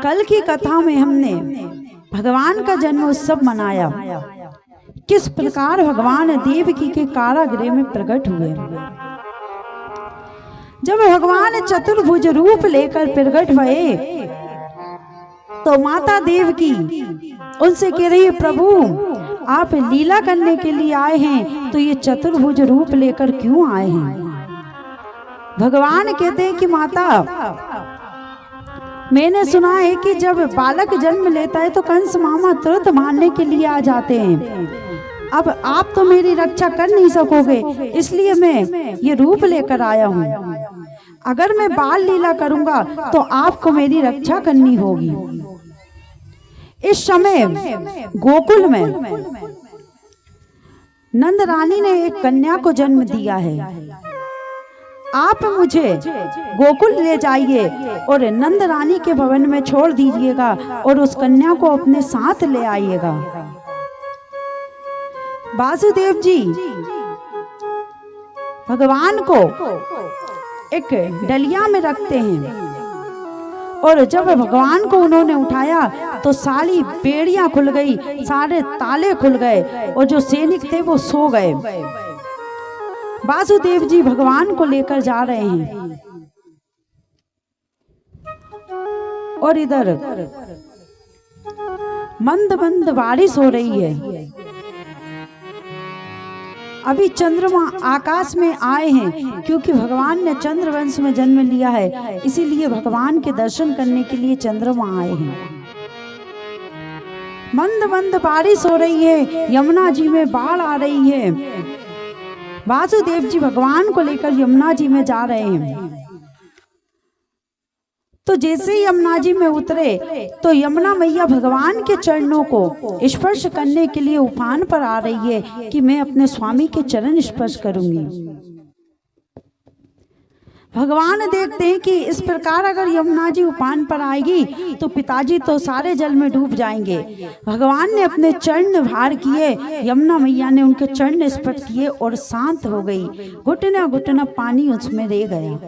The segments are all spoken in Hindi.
कल की कथा में हमने भगवान का जन्म उत्सव मनाया, किस प्रकार भगवान देवकी के कारागृह में प्रकट हुए। जब भगवान चतुर्भुज रूप लेकर प्रकट हुए तो माता देवकी उनसे कह रही है, प्रभु आप लीला करने के लिए आए हैं तो ये चतुर्भुज रूप लेकर क्यों आए हैं। भगवान कहते हैं कि माता, मैंने सुना है कि जब बालक जन्म लेता है तो कंस मामा तुरंत मारने के लिए आ जाते हैं। अब आप तो मेरी रक्षा कर नहीं सकोगे, इसलिए मैं ये रूप लेकर आया हूँ। अगर मैं बाल लीला करूंगा तो आपको मेरी रक्षा करनी होगी। इस समय गोकुल में नंद रानी ने एक कन्या को जन्म दिया है। आप मुझे गोकुल ले जाइए और नंद रानी के भवन में छोड़ दीजिएगा और उस कन्या को अपने साथ ले आइएगा। वासुदेव जी भगवान को एक डलिया में रखते हैं और जब भगवान को उन्होंने उठाया तो सारी बेड़ियां खुल गई, सारे ताले खुल गए और जो सैनिक थे वो सो गए। वासुदेव जी भगवान को लेकर जा रहे हैं और इधर मंद मंद बारिश हो रही है। अभी चंद्रमा आकाश में आए हैं, क्योंकि भगवान ने चंद्रवंश में जन्म लिया है, इसीलिए भगवान के दर्शन करने के लिए चंद्रमा आए हैं। मंद मंद बारिश हो रही है, यमुना जी में बाढ़ आ रही है। वासुदेव जी भगवान को लेकर यमुना जी में जा रहे हैं। तो जैसे ही यमुना जी में उतरे तो यमुना मैया भगवान के चरणों को स्पर्श करने के लिए उफान पर आ रही है कि मैं अपने स्वामी के चरण स्पर्श करूंगी। भगवान देखते हैं कि इस प्रकार अगर यमुना जी उफान पर आएगी तो पिताजी तो सारे जल में डूब जाएंगे। भगवान ने अपने चरण भार किए, यमुना मैया ने उनके चरण स्पर्श किए और शांत हो गई। घुटना घुटना पानी उसमें रह गया।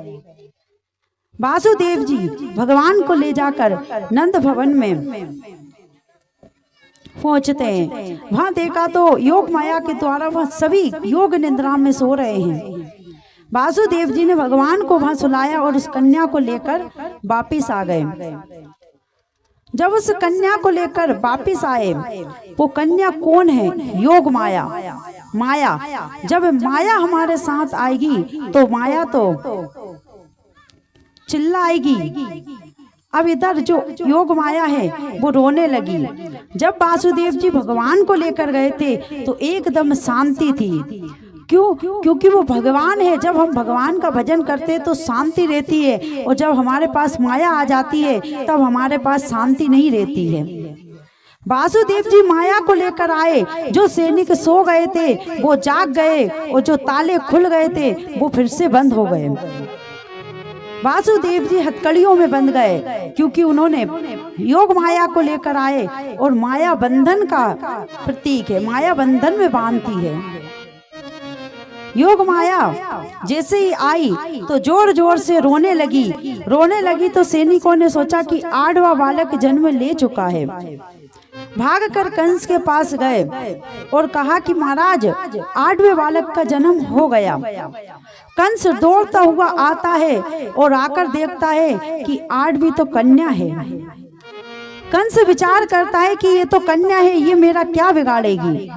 वासुदेव जी भगवान को ले जाकर नंद भवन में पहुंचते हैं। वहां देखा तो योग माया के द्वारा वह सभी योग निद्रा में सो रहे हैं। वासुदेव जी ने भगवान को वहां सुलाया और उस कन्या को लेकर वापिस आ गए। जब उस कन्या को लेकर वापिस आए, वो कन्या कौन है? योग माया। माया, जब माया हमारे साथ आएगी तो माया तो चिल्लाएगी। अब इधर जो योग माया है वो रोने लगी। जब वासुदेव जी भगवान को लेकर गए थे तो एकदम शांति थी। क्यों? क्योंकि वो भगवान है। जब हम भगवान का भजन करते हैं तो शांति रहती है, और जब हमारे पास माया आ जाती है तब हमारे पास शांति नहीं रहती है। वासुदेव जी माया को लेकर आए। जो सैनिक सो गए थे वो जाग गए और जो ताले खुल गए थे वो फिर से बंद हो गए। वासुदेव जी हथकड़ियों में बंध गए, क्योंकि उन्होंने योग माया को लेकर आए और माया बंधन का प्रतीक है, माया बंधन में बांधती है। योग माया जैसे ही आई तो जोर जोर से रोने लगी तो सैनिकों ने सोचा कि 8वां बालक जन्म ले चुका है। भागकर कंस के पास गए और कहा कि महाराज 8वें बालक का जन्म हो गया। कंस दौड़ता हुआ आता है और आकर देखता है कि 8वीं तो कन्या है। कंस विचार करता है कि ये तो कन्या है, ये मेरा क्या बिगाड़ेगी।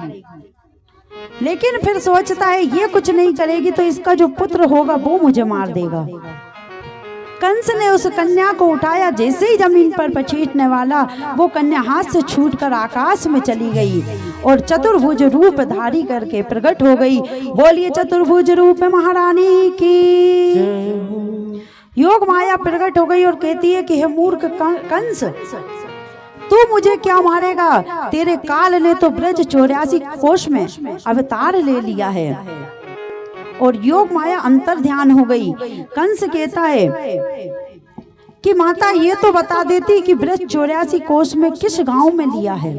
लेकिन फिर सोचता है ये कुछ नहीं करेगी तो इसका जो पुत्र होगा वो मुझे मार देगा। कंस ने उस कन्या को उठाया, जैसे ही जमीन पर पछीटने वाला वो कन्या हाथ से छूटकर आकाश में चली गई और चतुर्भुज रूप धारी करके प्रकट हो गई। बोलिए चतुर्भुज रूप महारानी की। योग माया प्रकट हो गई और कहती है कि हे मूर्ख कंस, तू मुझे क्या मारेगा? तेरे काल ने तो ब्रज 84 कोश में अवतार ले लिया है। और योग माया अंतर ध्यान हो गई। कंस कहता है कि माता ये तो बता देती कि ब्रज 84 कोश में किस गांव में लिया है।